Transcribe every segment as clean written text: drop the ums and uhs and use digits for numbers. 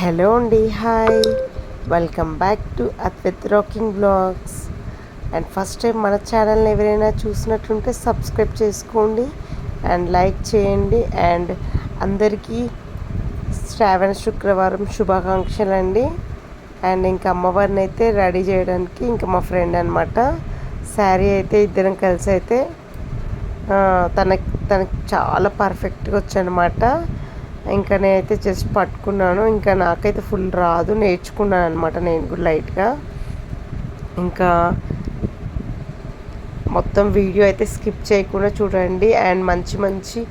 Hello అండి, hi, welcome back to Advait rocking blogs. And first time మన ఛానల్ని ఎవరైనా చూసినట్లుంటే సబ్స్క్రైబ్ చేసుకోండి అండ్ లైక్ చేయండి. అండ్ అందరికీ శ్రావణ శుక్రవారం శుభాకాంక్షలు అండి. అండ్ ఇంకా అమ్మవారిని అయితే రెడీ చేయడానికి ఇంకా మా ఫ్రెండ్ అనమాట శారీ అయితే ఇద్దరం కలిసి అయితే తనకి చాలా పర్ఫెక్ట్గా వచ్చనమాట. ఇంకా నేనైతే జస్ట్ పట్టుకున్నాను. ఇంకా నాకైతే ఫుల్ రాదు, నేర్చుకున్నాను అనమాట నేను కూడా లైట్గా. ఇంకా మొత్తం వీడియో అయితే స్కిప్ చేయకుండా చూడండి. అండ్ మంచి మంచి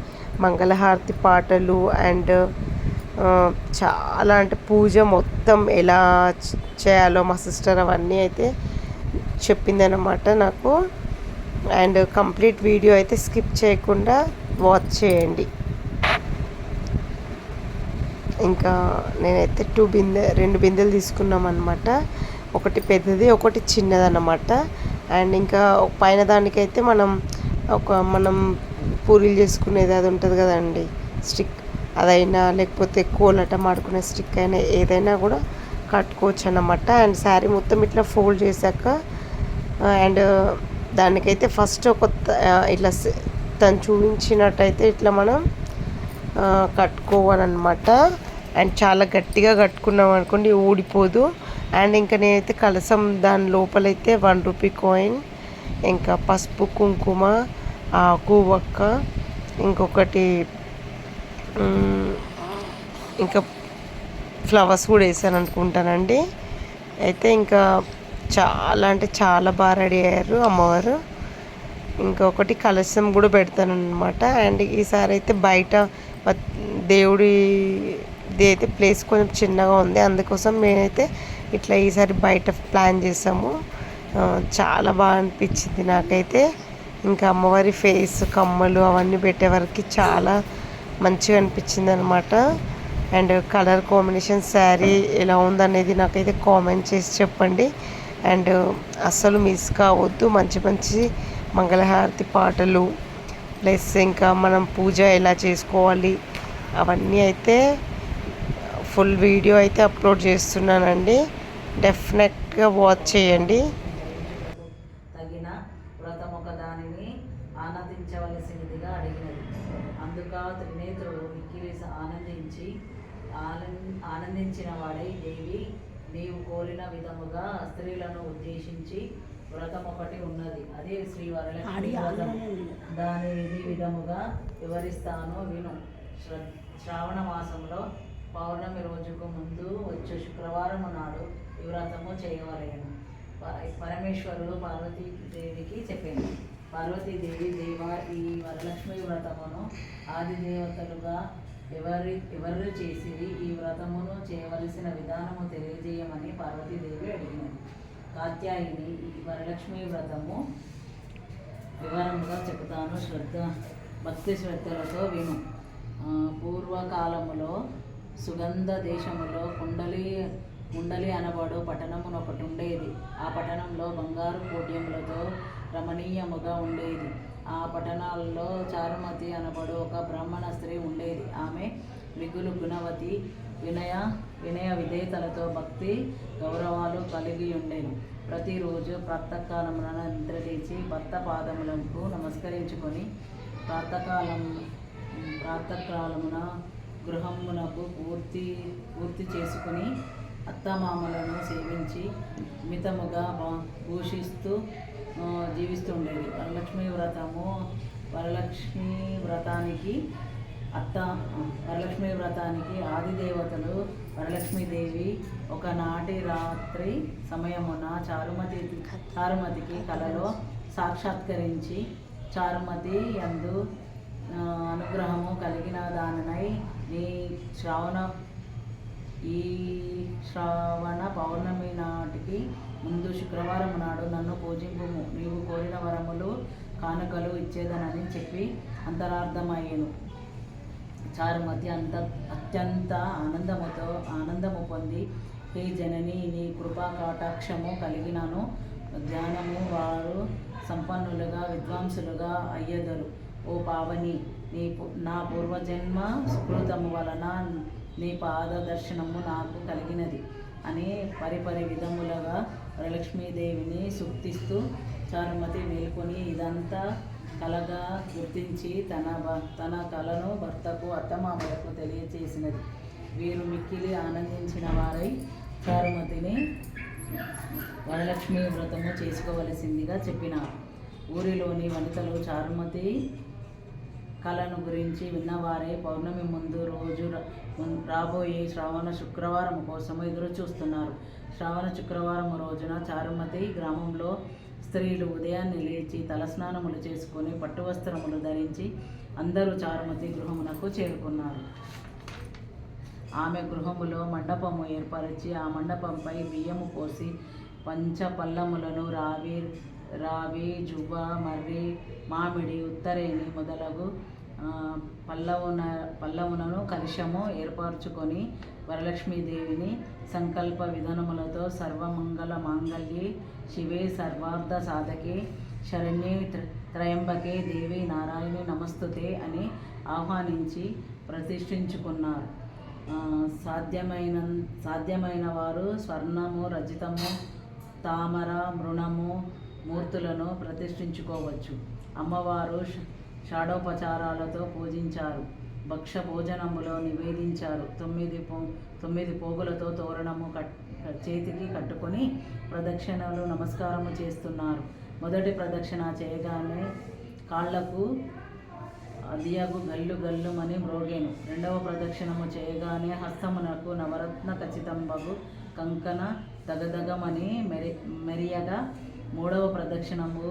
మంగళహారతి పాటలు అండ్ చాలా అంటే పూజ మొత్తం ఎలా చేయాలో మా సిస్టర్ అవన్నీ అయితే చెప్పిందనమాట నాకు. అండ్ కంప్లీట్ వీడియో అయితే స్కిప్ చేయకుండా వాచ్ చేయండి. ఇంకా నేనైతే రెండు బిందెలు తీసుకున్నాం అనమాట. ఒకటి పెద్దది, ఒకటి చిన్నది అన్నమాట. అండ్ ఇంకా పైన దానికైతే మనం పూరీలు చేసుకునేది అది ఉంటుంది కదండి, స్టిక్, అదైనా లేకపోతే కోలటం ఆడుకునే స్టిక్ అయినా ఏదైనా కూడా కట్టుకోవచ్చు అన్నమాట. అండ్ శారీ మొత్తం ఇట్లా ఫోల్డ్ చేశాక అండ్ దానికైతే ఫస్ట్ ఇట్లా తను చూపించినట్టయితే ఇట్లా మనం కట్టుకోవాలన్నమాట. అండ్ చాలా గట్టిగా కట్టుకున్నాం అనుకోండి ఊడిపోదు. అండ్ ఇంకా నేనైతే కలసం దాని లోపలైతే 1 రూపీ కాయిన్, ఇంకా పసుపు కుంకుమ, ఆకు వక్క, ఇంకొకటి ఇంకా ఫ్లవర్స్ కూడా వేసాను అనుకుంటానండి. అయితే ఇంకా చాలా అంటే చాలా బాగా రెడీ అయ్యారు అమ్మవారు. ఇంకొకటి కలశం కూడా పెడతాను అనమాట. అండ్ ఈసారి అయితే బయట దేవుడిది అయితే ప్లేస్ కొంచెం చిన్నగా ఉంది, అందుకోసం నేనైతే ఇట్లా ఈసారి బయట ప్లాన్ చేసాము. చాలా బాగా అనిపించింది నాకైతే. ఇంకా అమ్మవారి ఫేస్, కమ్మలు అవన్నీ పెట్టేవరకు చాలా మంచిగా అనిపించింది అనమాట. అండ్ కలర్ కాంబినేషన్ శారీ ఎలా ఉందనేది నాకైతే కామెంట్ చేసి చెప్పండి. అండ్ అస్సలు మిస్ కావద్దు. మంచి మంచి మంగళహారతి పాటలు ప్లస్ ఇంకా మనం పూజ ఎలా చేసుకోవాలి అవన్నీ అయితే ఫుల్ వీడియో అయితే అప్లోడ్ చేస్తున్నానండి. డెఫినెట్గా వాచ్ చేయండి. తగిన వ్రతం ఒక దానిని ఆనందించవలసినదిగా అడిగినది. అందుక త్రినేత్రుడు మిక్కిలి ఆనందించిన వాడై, దేవి నీవు కోరిన విధముగా స్త్రీలను ఉద్దేశించి వ్రతం ఒకటి ఉన్నది, అదే శ్రీ వరలక్ష్మి వ్రతం. దాని విధముగా వివరిస్తాను విను. శ్రావణ మాసంలో పౌర్ణమి రోజుకు ముందు వచ్చే శుక్రవారం నాడు ఈ వ్రతము చేయవలేను. పరమేశ్వరుడు పార్వతీదేవికి చెప్పింది. పార్వతీదేవి, ఈ వరలక్ష్మి వ్రతమును ఆది దేవతలుగా ఎవరు చేసిరి, ఈ వ్రతమును చేయవలసిన విధానము తెలియజేయమని పార్వతీదేవి అడిగినది. కాత్యాయిని, ఈ వరలక్ష్మి వ్రతము వివరముగా చెబుతాను, భక్తి శ్రద్ధలతో విను. పూర్వకాలములో సుగంధ దేశములో కుండలి అనబడు పట్టణమునొకటి ఉండేది. ఆ పట్టణంలో బంగారు కోట్యములతో రమణీయముగా ఉండేది. ఆ పట్టణాల్లో చారుమతి అనబడు ఒక బ్రాహ్మణ స్త్రీ ఉండేది. ఆమె మిగులు గుణవతి, వినయ విధేయతలతో భక్తి గౌరవాలు కలిగి ఉండేది. ప్రతిరోజు ప్రాతకాలమున నిద్రలేచి భర్త పాదములకు నమస్కరించుకొని ప్రాతకాలమున గృహమునకు పూర్తి చేసుకుని అత్తమామలను సేవించి మితముగా భూషిస్తూ జీవిస్తుండేది. వరలక్ష్మి వ్రతానికి ఆదిదేవతలు వరలక్ష్మీదేవి ఒకనాటి రాత్రి సమయమున చారుమతికి కలలో సాక్షాత్కరించి, చారుమతి యందు అనుగ్రహము కలిగిన దానినై ఈ శ్రావణ పౌర్ణమి నాటికి ముందు శుక్రవారం నాడు నన్ను పూజింపుము, నీవు కోరిన వరములు కానుకలు ఇచ్చేదనని చెప్పి అంతరార్థమయ్యను. చారుమతి అత్యంత ఆనందము పొంది, హే జనని, నీ కృపా కటాక్షము కలిగినను జ్ఞానము వారు సంపన్నులుగా విద్వాంసులుగా అయ్యెదరు. ఓ పావని, నా పూర్వజన్మ సుకృతము వలన నీ పాద దర్శనము నాకు కలిగినది అని పరిపరి విధములుగా వరలక్ష్మీదేవిని సూక్తిస్తూ చారుమతి మేల్కొని ఇదంతా కలగా గుర్తించి తన కలను భర్తకు అత్తమామలకు తెలియచేసినది. వీరు మిక్కిలి ఆనందించిన వారై చారుమతిని వరలక్ష్మి వ్రతము చేసుకోవలసిందిగా చెప్పినారు. ఊరిలోని వనితలు చారుమతి కళను గురించి విన్నవారే పౌర్ణమి ముందు రోజు రాబోయే శ్రావణ శుక్రవారం కోసము ఎదురు చూస్తున్నారు. శ్రావణ శుక్రవారం రోజున చారుమతి గ్రామంలో స్త్రీలు ఉదయాన్నే లేచి తలస్నానములు చేసుకొని పట్టు వస్త్రములు ధరించి అందరూ చారుమతి గృహమునకు చేరుకున్నారు. ఆమె గృహములో మండపము ఏర్పరిచి ఆ మండపంపై బియ్యము పోసి పంచపల్లములను రావి జువ్వ మర్రి మామిడి ఉత్తరేణి మొదలగు పల్లవునను కలశము ఏర్పరచుకొని వరలక్ష్మీదేవిని సంకల్ప విధానములతో సర్వమంగళ మాంగళ్యే శివే సర్వార్థ సాధకే శరణ్యే త్రయంబకే దేవి నారాయణి నమస్తుతే అని ఆహ్వానించి ప్రతిష్ఠించుకున్నారు. సాధ్యమైన వారు స్వర్ణము రజితము తామర మృణము మూర్తులను ప్రతిష్ఠించుకోవచ్చు. అమ్మవారు షాడోపచారాలతో పూజించారు. భక్ష భోజనములో నివేదించారు. 9 పోగులతో తోరణము చేతికి కట్టుకొని ప్రదక్షిణలు నమస్కారము చేస్తున్నారు. మొదటి ప్రదక్షిణ చేయగానే కాళ్లకు అదియగు గల్లు గల్లుమని మ్రోగేను. రెండవ ప్రదక్షిణము చేయగానే హస్తమునకు నవరత్న ఖచ్చితంబగు కంకణ దగదగమని మెరియగా మూడవ ప్రదక్షిణము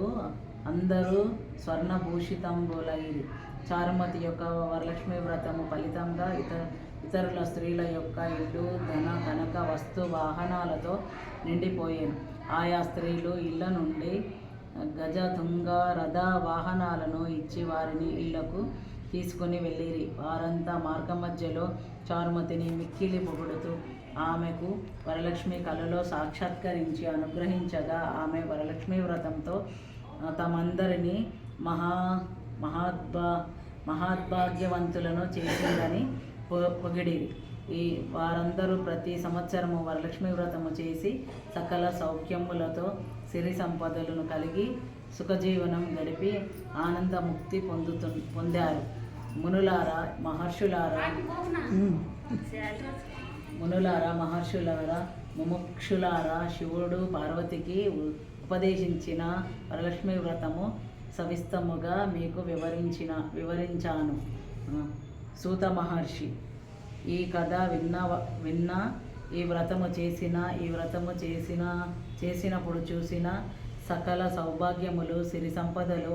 అందరూ స్వర్ణభూషితంబులైరి. చారుమతి యొక్క వరలక్ష్మి వ్రతము ఫలితంగా ఇతరుల స్త్రీల యొక్క ఇల్లు ధన కనక వస్తు వాహనాలతో నిండిపోయాను. ఆయా స్త్రీలు ఇళ్ల నుండి గజ తుంగ రథ వాహనాలను ఇచ్చి వారిని ఇళ్లకు తీసుకుని వెళ్ళిరి. వారంతా మార్గమధ్యలో చారుమతిని మిక్కిలి పొగుడుతూ ఆమెకు వరలక్ష్మి కలలో సాక్షాత్కరించి అనుగ్రహించగా ఆమె వరలక్ష్మి వ్రతంతో తమందరినీ మహాద్భాగ్యవంతులను చేసిందని పొగిడిరి. వారందరూ ప్రతి సంవత్సరము వరలక్ష్మి వ్రతము చేసి సకల సౌఖ్యములతో సిరి సంపదలను కలిగి సుఖజీవనం గడిపి ఆనందముక్తి పొందారు. మునులారా మహర్షులారా ముముక్షులారా శివుడు పార్వతికి ఉపదేశించిన వరలక్ష్మి వ్రతము సవిస్తముగా మీకు వివరించాను. సూత మహర్షి ఈ కథ విన్న ఈ వ్రతము చేసినప్పుడు చూసిన సకల సౌభాగ్యములు సిరి సంపదలు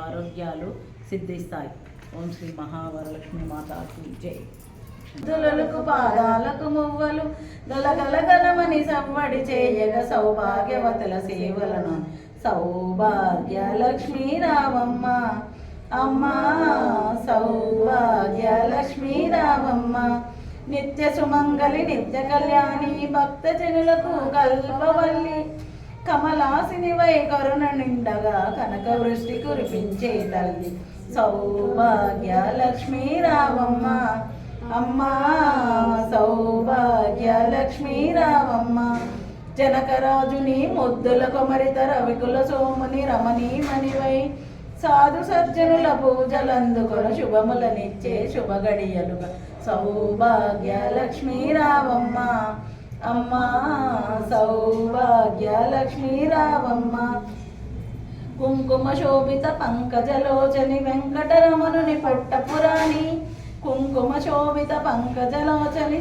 ఆరోగ్యాలు సిద్ధిస్తాయి. ఓం శ్రీ మహావరలక్ష్మి మాతాకి జై. దులలకు పాదాలకు మువ్వలు గలగలగలమని సవ్వడి చేయగ సౌభాగ్యవతుల సేవలను సౌభాగ్య లక్ష్మీ రావమ్మ అమ్మా సౌభాగ్య లక్ష్మీ రావమ్మ. నిత్య సుమంగళి నిత్య కళ్యాణి భక్త జనులకు కల్పవల్లి కమలాసిని వై కరుణ నిండగా కనక వృష్టి కురిపించే తల్లి సౌభాగ్య లక్ష్మీ రావమ్మ అమ్మా సౌభాగ్య లక్ష్మీ రావమ్మ. జనకరాజుని ముద్దుల కొమరిత రవికుల సోముని రమణీమణివై సాధు సజ్జనుల పూజలందుకొన శుభములనిచ్చే శుభగడియలుగా సౌభాగ్య లక్ష్మీ రావమ్మ అమ్మా సౌభాగ్య లక్ష్మీ రావమ్మ. కుంకుమ శోభిత పంకజలోచని వెంకటరమణుని పట్టపురాణి కుంకుమ శోభిత పంకజలోచని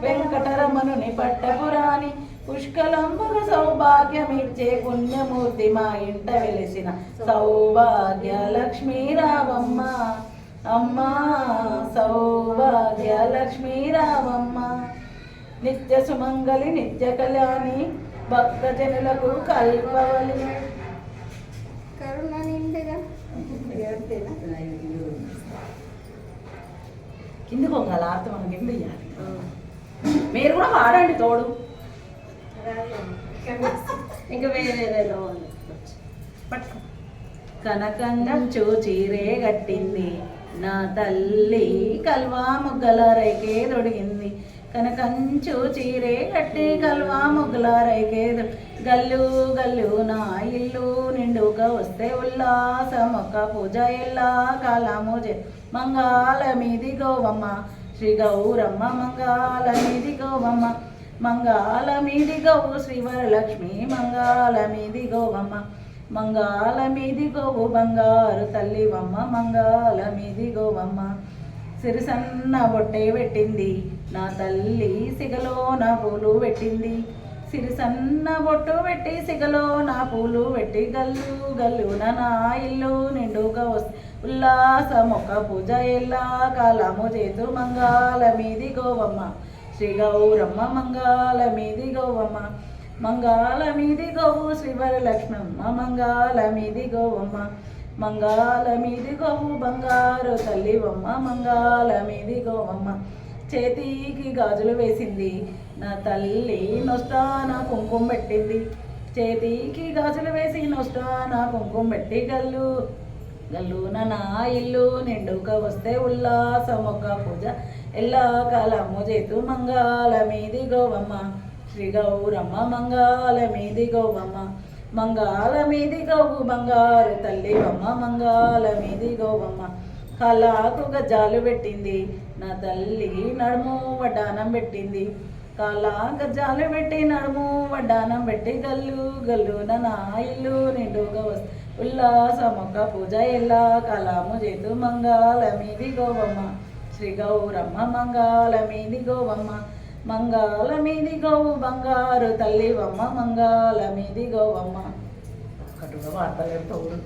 వెంకటరమణుని పట్టపురాణి పుష్కలంబుగ సౌభాగ్యమిచ్చే పుణ్యమూర్తి మా ఇంట వెలిసిన సౌభాగ్య లక్ష్మీ రావమ్మ అమ్మా సౌభాగ్య లక్ష్మీ రావమ్మ. నిత్య సుమంగళి నిత్య కళ్యాణి భక్త జనులకు కల్పవలి కరుణ నిండుగా కింది పొంగాలి ఆర్త మనం కింద ఇవ్వాలి. మీరు కూడా వాడండి తోడు. ఇంకా వేరేదేదో కనకంచు చీరే గట్టింది నా తల్లి కల్వా ముగ్గల రేకే తొడిగింది కనకంచు చీరే కట్టి కల్వా ముగ్గులారైకేదు గల్లు గల్లు నా ఇల్లు నిండుగా వస్తే ఉల్లాసమొక్క పూజ ఎల్లా కాలము మంగాళ మీది గోవమ్మ శ్రీ గౌరమ్మ మంగాళ మీది గోవమ్మ మంగాళ మీది గోవు శ్రీవరలక్ష్మి మంగాళ మీది గోవమ్మ మంగాళ మీది గోవు బంగారు తల్లివమ్మ మంగాళ మీది గోవమ్మ సిరిసన్న బొట్టే పెట్టింది నా తల్లి సిగలో నా పూలు పెట్టింది సిరిసన్న బొట్టు పెట్టి సిగలో నా పూలు పెట్టి గల్లు గల్లున నా ఇల్లు నిండుగా వస్తే ఉల్లాసమొక్క పూజ ఎల్లా కాలము చేతు మంగాళ మీది గోవమ్మ శ్రీ గౌరమ్మ మంగాళ మీది గోవమ్మ మంగాళ మీది గోవు శ్రీవరలక్ష్మమ్మ మంగాళ మీది గోవమ్మ మంగాళ మీది గోవు బంగారు తల్లివమ్మ మంగాళ మీది గోవమ్మ చేతికి గాజులు వేసింది నా తల్లి నొష్టాన కుంకుమ పెట్టింది చేతికి గాజులు వేసి నొష్టాన కుంకుమ పెట్టి గల్లు గల్లున నా ఇల్లు నిండుగా వస్తే ఉల్లాసమొక్క పూజ ఎల్లా కాలము చేతు మంగాళ మీది గోవమ్మ శ్రీ గౌరమ్మ మంగాళ మీది గోవమ్మ మంగాళ మీది గోవు బంగారు తల్లివమ్మ మంగాళ మీది గోవమ్మ కాలాకు గజ్జాలు పెట్టింది నా తల్లి నడుము వడ్డానం పెట్టింది కాలా గజ్జాలు పెట్టి నడుము వడ్డానం పెట్టి గల్లు గల్లున నా ఇల్లు నిండుగా వస్తే ఉల్లాసమొక్క పూజ ఎల్లా కాలము చేతు మంగాళ మీది గోవమ్మ శ్రీ గౌరమ్మ మంగాళ మీది గోవమ్మ మంగాళ మీది గోవు బంగారు తల్లివమ్మ మంగాళ మీది గోవమ్మ కటుగా వార్తలేడు తోడు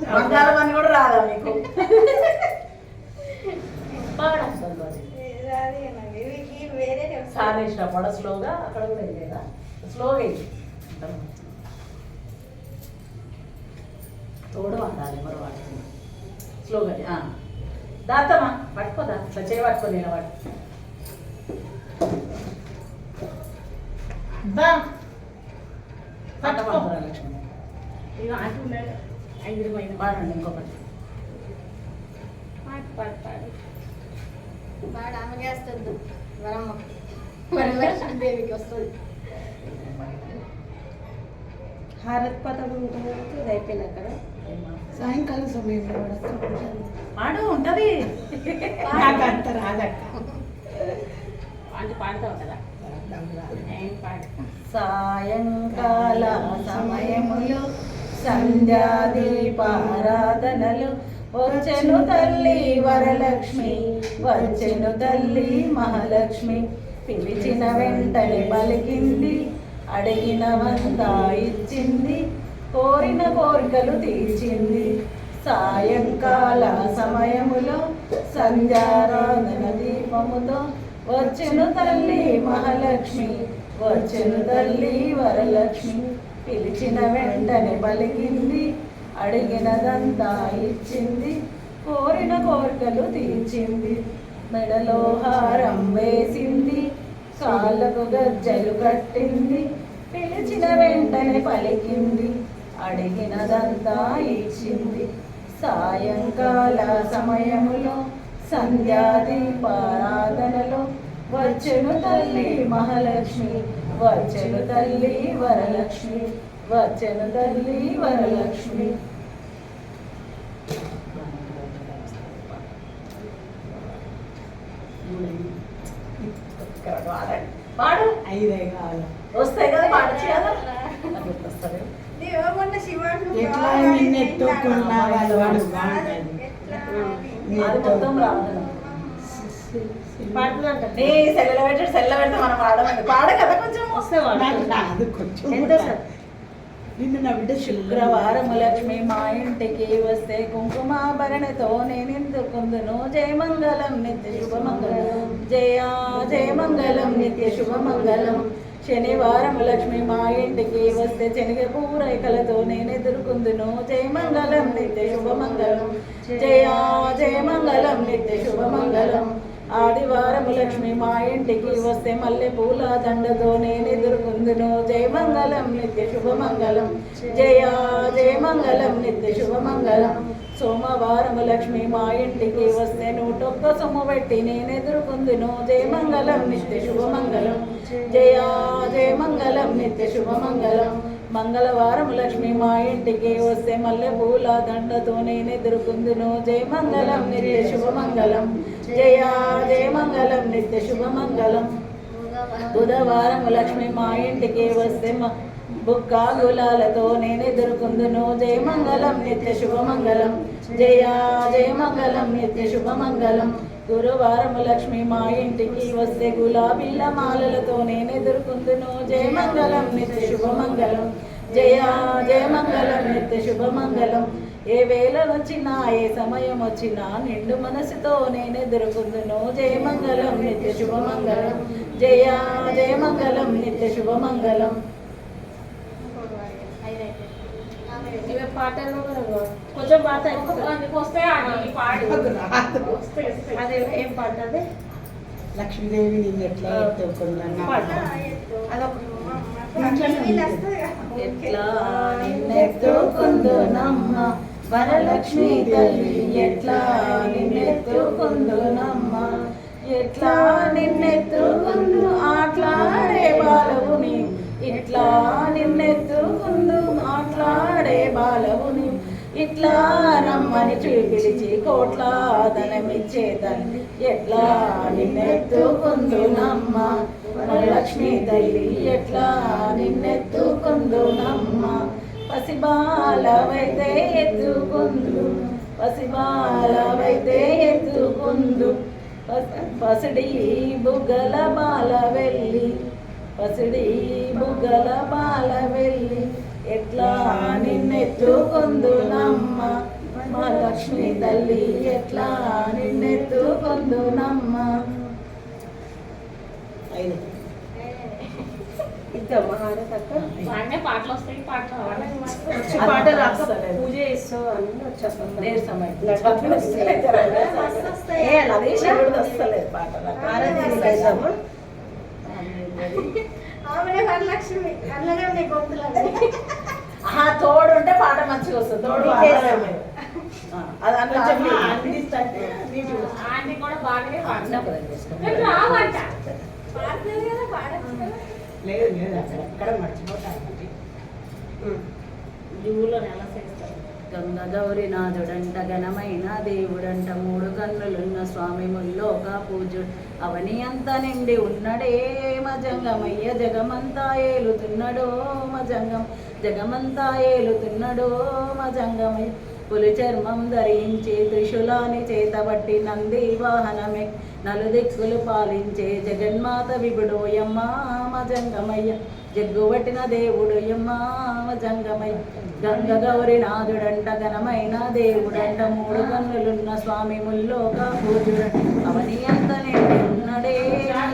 బంగారం అని కూడా రాదా మీకు సార్ ఇష్టపడ స్లోగా అక్కడ కూడా వెళ్ళేదా స్లోగా వెళ్ళి తోడు వాడాలి మరి వాడుతుంది స్లోగా దాతమ్మా పట్టుకోదా ఇట్లా చేయి పట్టుకో నిలబడి లక్ష్మి పాడండి ఇంకొకటి దేవికి వస్తుంది హారత్ పథకం ఉంటుంది ఇది అయిపోయినాక సాయంకాలం సమయంలో పాడు ఉంటది అంత రాదక్క పాడుతావు కదా సాయంకాల సమయములో సంధ్యాదీపారాధనలు వచ్చెను తల్లి వరలక్ష్మి వచ్చెను తల్లి మహాలక్ష్మి పిలిచిన వెంటనే పలికింది అడిగినవంతా ఇచ్చింది కోరిన కోరికలు తీర్చింది సాయంకాల సమయములో సంధ్యారాధన దీపముతో వచ్చెను తల్లి మహాలక్ష్మి వచ్చెను తల్లి వరలక్ష్మి పిలిచిన వెంటనే పలికింది అడిగినదంతా ఇచ్చింది కోరిన కోరికలు తీర్చింది మెడలో హారం వేసింది కాళ్ళకు గజ్జలు కట్టింది పిలిచిన వెంటనే పలికింది అడిగినదంతా ఇచ్చింది సాయంకాల సమయములో సంధ్యాదీపారాధనలో వచ్చెను తల్లి మహాలక్ష్మి వచ్చెను తల్లి వరలక్ష్మి వచ్చెను తల్లి వరలక్ష్మి పాడు ఐదే కావాలి వస్తాయి కదా పాడచ్చు కదా వస్తుంది ఎట్లా నిన్నెత్తుకున్నా వాళ్ళు వాడు బాగుంటుంది అది మొత్తం రాదు పాడుతుందంట నీ సెల్ల పెడితే మనం పాడమండి పాడ కదా కొంచెం నాకు రాదు కొంచెం ఎంత సార్ నిన్ను నా బిడ్డ శుక్రవారం లక్ష్మి మా ఇంటికి వస్తే కుంకుమాభరణతో నేనెందుకుందును జయమంగళం నిత్య శుభమంగళం జయమంగళం నిత్య శుభమంగళం శనివారం లక్ష్మి మా ఇంటికి వస్తే శనగ పూరైకలతో నేను ఎదుర్కొందును జయమంగళం నిత్య శుభమంగళం జయమంగళం నిత్య శుభమంగళం ఆదివారం లక్ష్మి మా ఇంటికి వస్తే మల్లె పూల దండతో నేను ఎదుర్కొందును జయమంగళం నిత్య శుభమంగళం జయమంగళం నిత్య శుభమంగళం సోమవారము లక్ష్మి మా ఇంటికి వస్తే నూటొక్క సొమ్ము పెట్టి నేను ఎదుర్కొందును జయమంగళం నిత్య శుభమంగళం జయ జయమంగళం నిత్య శుభమంగళం మంగళవారం లక్ష్మి మా ఇంటికి వస్తే మల్లె పూల దండతో నేను ఎదుర్కొందును జయమంగళం నిత్య శుభమంగళం జయ జయమంగళం నిత్య శుభమంగళం బుధవారం లక్ష్మి మా ఇంటికి వస్తే బుక్క గులాలతో నేను ఎదుర్కొందును జయమంగళం నిత్య శుభమంగళం జయ జయమంగళం నిత్య శుభమంగళం గురువారం లక్ష్మి మా ఇంటికి వస్తే గులాబీల మాలలతో నేను ఎదుర్కొందును జయమంగళం నిత్య శుభమంగళం జయ జయమంగళం నిత్య శుభమంగళం ఏ వేళ వచ్చినా ఏ సమయం వచ్చినా నిండు మనసుతో నేను ఎదుర్కొందును జయమంగళం నిత్య శుభమంగళం జయ జయమంగళం నిత్య శుభమంగళం ఇవే పాటలు కొంచెం పాట వస్తే అదే ఏం పాట అదే లక్ష్మీదేవి నేను ఎట్లా ఎత్తుకున్నాను ఎట్లా నిన్నెత్తుకుందునమ్మ వరలక్ష్మి తల్లి ఎట్లా నిన్నెత్తుకుందునమ్మ ఎట్లా నిన్నెత్తుకుందు ఆట్లాడే బాలవుని ఇట్లా నిన్నెత్తుకుందు ఆట్లాడే బాలవుని ఇట్లా రమ్మని పిలిచి కోట్ల ధనమిచ్చే తల్లి ఎట్లా నిన్నెత్తుకుందునమ్మ వరలక్ష్మి తల్లి ఎట్లా నిన్నెత్తుకుందునమ్మ పసిబాలవైతే ఎత్తుకుందు పసిబాలవైతే ఎత్తుకుందు పసిడి బుగ్గల బాల వెళ్ళి పసిడి బుగ్గల బాల వెళ్ళి ఎట్లా నిన్నెత్తుకుందునమ్మ మా లక్ష్మి తల్లి ఎట్లా నిన్నెత్తుకుందునమ్మ ఇద్దమ్మా ఆడతక్క బాగానే పాటలు వస్తాయి పాటలు వచ్చి పాటలు పాటలు రాక రాస్తలేదు. పూజ చేస్తావు అన్నీ వచ్చేస్తాం నీరసమై. లడ్డు వస్తాయి. ఏ అది శివుడిది వస్తలేదు పాట నాకు. ఆరాధన చేద్దామా? ఆహా, తోడు ఉంటే పాట మంచిగా వస్తుంది తోడు వాడలేదు. అది అట్లా అందిస్తుంటే ఆంటీ కూడా బాగానే అన్నపదం చేసుకో. రావంట లేదు లేదు అక్కడ మర్చిపోతాను జూలో నెల చేస్తారు గంగ గౌరీనాథుడంట ఘనమైన దేవుడంట మూడు కన్నులున్న స్వామి ముల్లోక పూజుడు అవని అంత నిండి ఉన్నడే మజంగమయ్య జగమంతా ఏలుతున్నాడో మజంగం జగమంతా ఏలుతున్నాడో మజంగమయ్య పులి చర్మం ధరించి త్రిశూలాన్ని చేతబట్టి నంది వాహనమే నలుదిక్కులు పాలించే జగన్మాత విభుడోయమ్మ మజంగమయ్య జగ్గుబట్టిన దేవుడు యమ్మ మజంగమయ్య గంగ గౌరీనాథుడంట ఘనమైన దేవుడంట మూడు కన్నులున్న స్వామి ముల్లోక పూజుడంట అవని అంత నిండి ఉన్నడే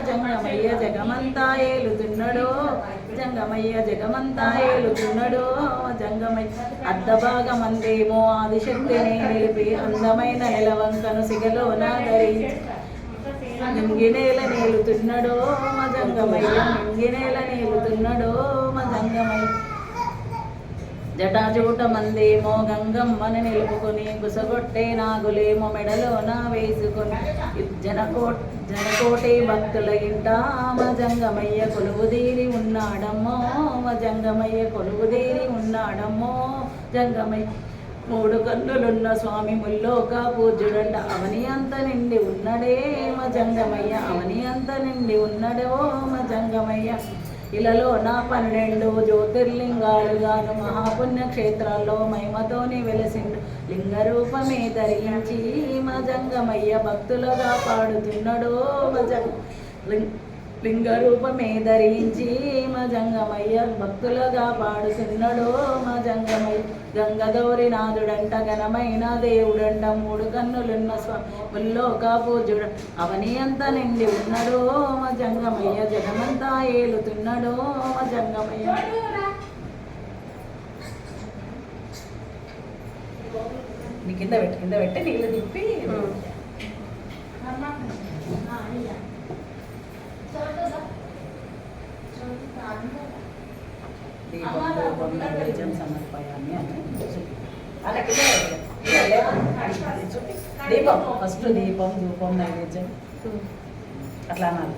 జంగమయ్య జగమంతా ఏలుతున్నాడో జంగమయ్య జగమంతా ఏలుతున్నాడో జంగమయ్య అర్ధభాగమందేమో ఆదిశక్తిని నిలిపి అందమైన నిలవంకను సిగలోన ధరించి నింగినేల నేలుతున్నాడో మజంగమయ్య నింగినేల నేలుతున్నాడో మజంగమయ్య జటాజూట మందేమో గంగమ్మని నిలుపుకొని గుసగొట్టే నాగులేమో మెడలోన వేసుకొని జనకోటి భక్తుల ఇంట మజంగమయ్య కొలువుదీరి ఉన్నాడమ్మో మజంగమయ్య కొలువుదీరి ఉన్నాడమ్మో జంగమయ్య మూడు కన్నులున్న స్వామి ముల్లోక పూజ్యుడంట అవని అంత నిండి ఉన్నడే మజంగమయ్య అవని అంత నిండి ఉన్నడో మజంగమయ్య ఇలలో నా 12 జ్యోతిర్లింగాలుగాను మహాపుణ్యక్షేత్రాల్లో మహిమతోని వెలసిండు లింగ రూపమే ధరించి మజంగమయ్య భక్తులుగా పాడుతున్నాడో లింగ రూపమే ధరించి మజంగమయ్య భక్తులుగా పాడుతున్నాడో మజంగమయ్య గంగ గౌరీనాథుడంట ఘనమైన దేవుడంట మూడు కన్నులున్న ముల్లోక పూజుడు అవని అంత నిండి ఉన్నాడో మజంగమయ్య జగమంతా ఏలుతున్నాడో మజంగమయ్య నీ కింద పెట్టి నీళ్ళు తిప్పి సమర్పయాన్ని అని అలా కింద దీపం ఫస్ట్ దీపం ధూపం నైవేద్యం అట్లా అనాలి.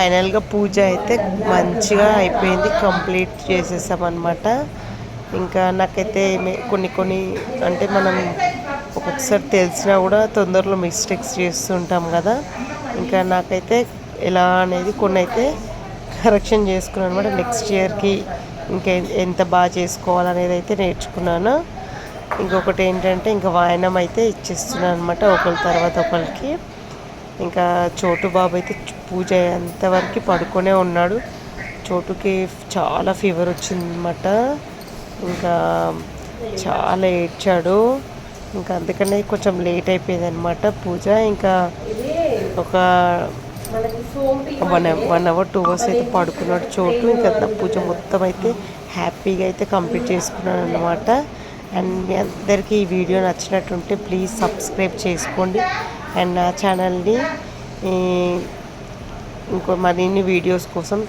ఫైనల్గా పూజ అయితే మంచిగా అయిపోయింది, కంప్లీట్ చేసేసామన్నమాట. ఇంకా నాకైతే కొన్ని అంటే మనం ఒక్కొక్కసారి తెలిసినా కూడా తొందరలో మిస్టేక్స్ చేస్తుంటాం కదా. ఇంకా నాకైతే ఎలా అనేది కొన్ని అయితే కరెక్షన్ చేసుకున్నాను అనమాట. నెక్స్ట్ ఇయర్కి ఇంకా ఎంత బాగా చేసుకోవాలనేది అయితే నేర్చుకున్నాను. ఇంకొకటి ఏంటంటే ఇంకా వాయనం అయితే ఇచ్చేస్తున్నాను అనమాట, ఒకరి తర్వాత ఒకరికి. ఇంకా చోటు బాబు అయితే పూజ అయ్యేంతవరకు పడుకొనే ఉన్నాడు. చోటుకి చాలా ఫీవర్ వచ్చిందన్నమాట, ఇంకా చాలా ఏడ్చాడు. ఇంకా అందుకనే కొంచెం లేట్ అయిపోయింది అనమాట పూజ. ఇంకా ఒక 1 అవర్ 2 అవర్స్ అయితే పడుకున్నాడు చోటు. ఇంకా నా పూజ మొత్తం అయితే హ్యాపీగా అయితే కంప్లీట్ చేసుకున్నాను అనమాట. అండ్ మీ అందరికీ ఈ వీడియో నచ్చినట్టుంటే ప్లీజ్ సబ్స్క్రైబ్ చేసుకోండి. అండ్ నా ఛానల్ని ఇంకో మరిన్ని వీడియోస్ కోసం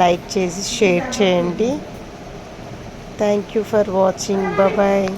లైక్ చేసి షేర్ చేయండి. Thank you for watching. Bye.